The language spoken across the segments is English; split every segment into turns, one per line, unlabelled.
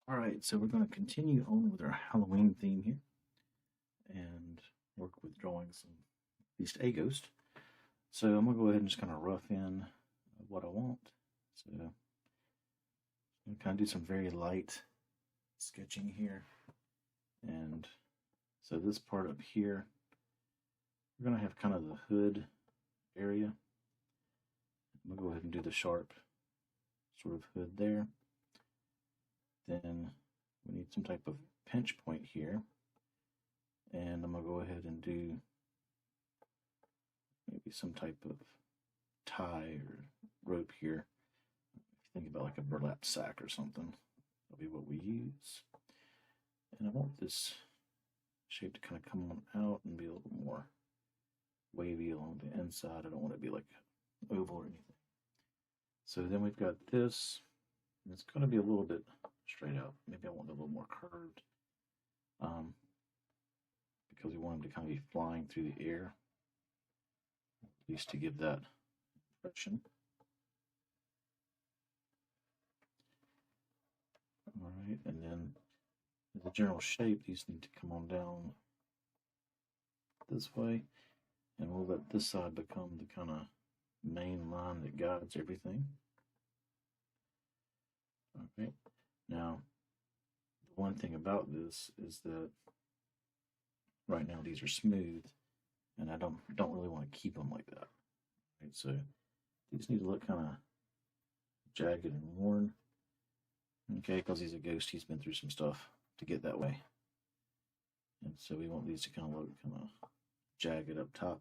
All right, so we're going to continue on with our Halloween theme here and work with drawing some, at least a ghost. So I'm going to go ahead and just kind of rough in what I want. So I'm going to kind of do some very light sketching here. And so this part up here, we're going to have kind of the hood area. I'm going to go ahead and do the sharp sort of hood there. Then we need some type of pinch point here. And I'm going to go ahead and do maybe some type of tie or rope here. If you think about like a burlap sack or something, that'll be what we use. And I want this shape to kind of come on out and be a little more wavy along the inside. I don't want it to be like oval or anything. So then we've got this. And it's going to be a little bit straight out. Maybe I want it a little more curved. Because we want him to kind of be flying through the air, at least to give that impression. All right, and then the general shape, these need to come on down this way, and we'll let this side become the kind of main line that guides everything. All right, now the one thing about this is that right now these are smooth, and I don't really want to keep them like that. Right, so these need to look kind of jagged and worn. Okay, because he's a ghost, he's been through some stuff to get that way. And so we want these to kind of look kind of jagged up top.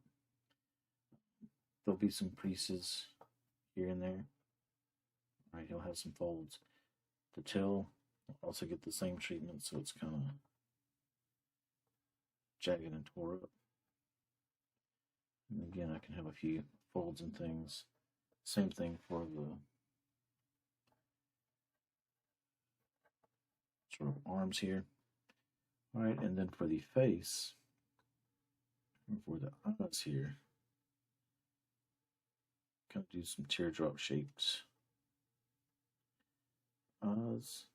There'll be some creases here and there. All right, he'll have some folds. The tail will also get the same treatment, so it's kind of jagged and tore up. And again, I can have a few folds and things. Same thing for the sort of arms here. All right, and then for the face, or for the eyes here, kind of do some teardrop shaped eyes.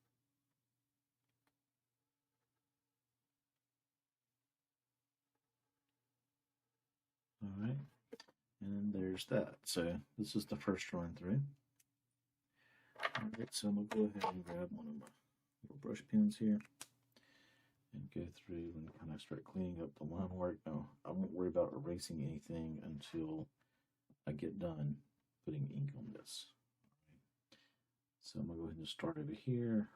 All right, and there's that. So this is the first run through. All right, so I'm gonna go ahead and grab one of my little brush pens here and go through and kind of start cleaning up the line work. Now, I won't worry about erasing anything until I get done putting ink on this. Right. So I'm going to go ahead and start over here.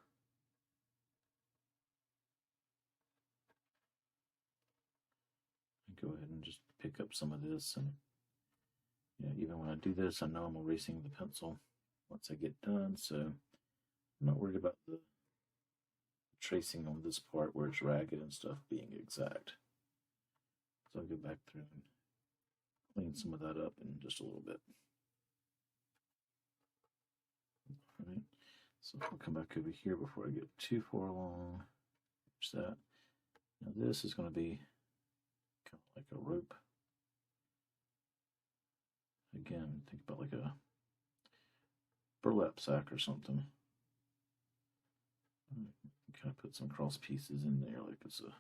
And go ahead and just pick up some of this. And even when I do this, I know I'm erasing the pencil once I get done. So I'm not worried about the tracing on this part where it's ragged and stuff being exact. So I'll go back through and clean some of that up in just a little bit. All right, so I'll come back over here before I get too far along. There's that. Now this is going to be kind of like a rope. Again, think about like a burlap sack or something. Kind of put some cross pieces in there, like it's a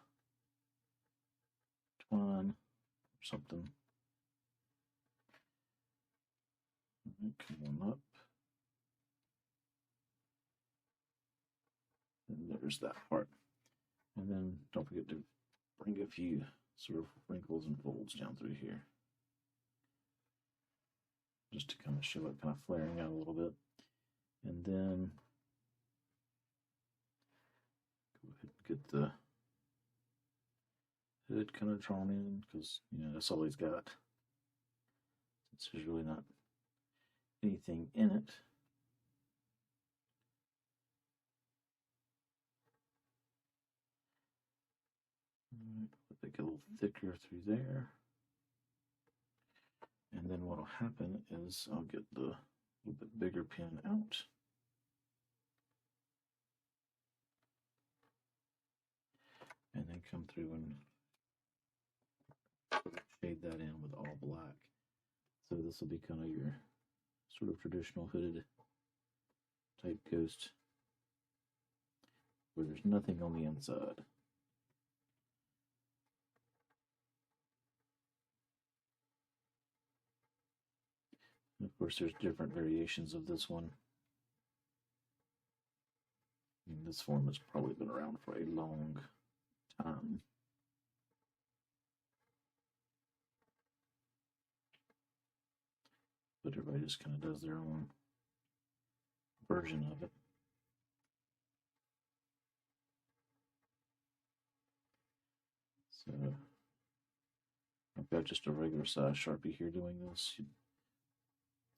twine or something. Come on up. And there's that part. And then don't forget to bring a few sort of wrinkles and folds down through here. Just to kind of show it kind of flaring out a little bit. And then go ahead and get the hood kind of drawn in, because that's all he's got. Since there's really not anything in it. All right, make it a little thicker through there. And then what will happen is I'll get the little bit bigger pen out. And then come through and shade that in with all black. So this will be kind of your sort of traditional hooded type ghost. where there's nothing on the inside. And of course, there's different variations of this one. And this form has probably been around for a long time. But everybody just kind of does their own version of it. So I've got just a regular size Sharpie here doing this.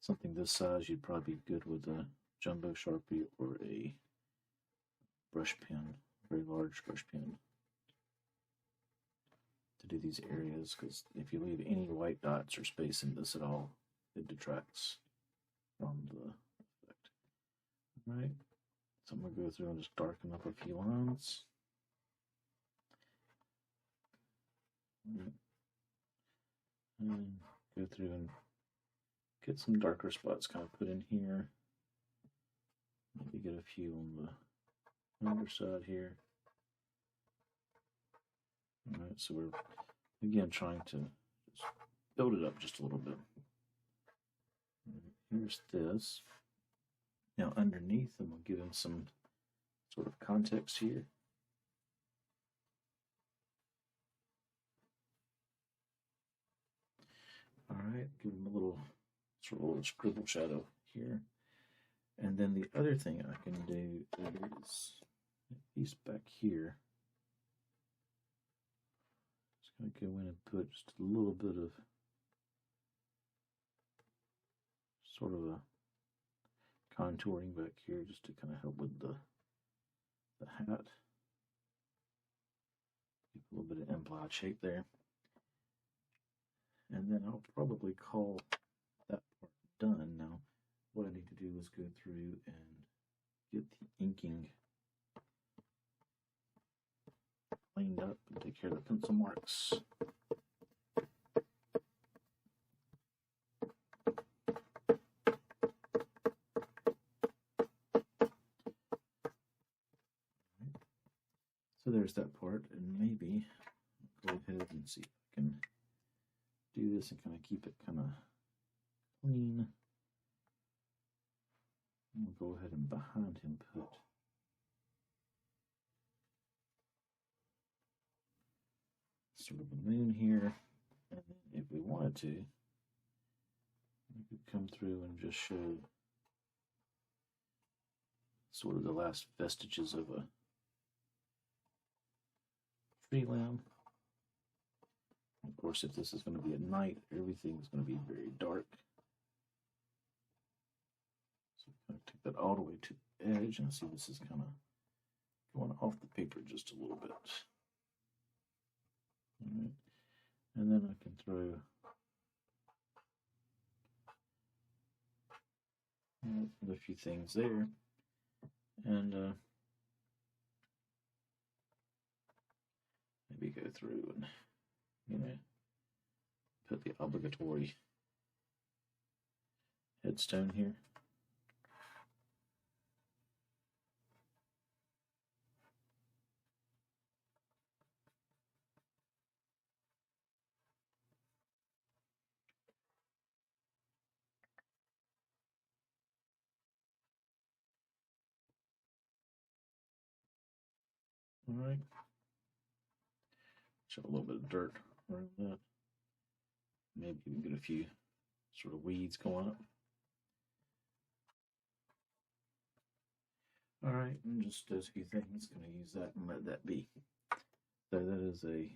Something this size, you'd probably be good with a jumbo Sharpie or a brush pen, very large brush pen, to do these areas, because if you leave any white dots or space in this at all, it detracts from the effect. All right, so I'm going to go through and just darken up a few lines. And go through and get some darker spots kind of put in here. Maybe get a few on the underside here. All right, so we're again trying to just build it up just a little bit. Here's this. Now underneath, I'm going to give him some sort of context here. All right, give him a little sort of a little scribble shadow here. And then the other thing I can do is a piece back here. Just going to go in and put just a little bit of sort of a contouring back here, just to kind of help with the hat. Give a little bit of implied shape there. And then I'll probably call that part done. Now, what I need to do is go through and get the inking cleaned up and take care of the pencil marks. So there's that part, and maybe I'll go ahead and see if I can do this and kind of keep it kind of clean. And we'll go ahead and behind him put sort of a moon here. And then if we wanted to, we could come through and just show sort of the last vestiges of a tree limb. Of course, if this is going to be at night, everything is going to be very dark. So I'm going to take that all the way to the edge, and see this is kind of going off the paper just a little bit. All right. And then I can throw a few things there, and maybe go through and put the obligatory headstone here. All right. Show a little bit of dirt around that. Maybe we can get a few sort of weeds going up. All right, and just those few things, going to use that and let that be. So that is a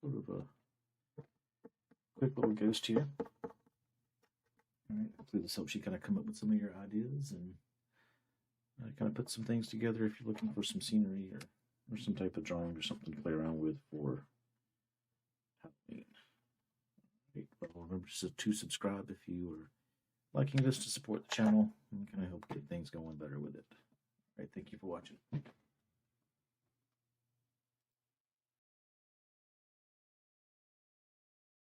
sort of a quick little ghost here. All right, hopefully this helps you kind of come up with some of your ideas and kind of put some things together if you're looking for some scenery or some type of drawing or something to play around with for Halloween. Well, remember to subscribe if you are liking this, to support the channel and kind of help get things going better with it. All right, thank you for watching.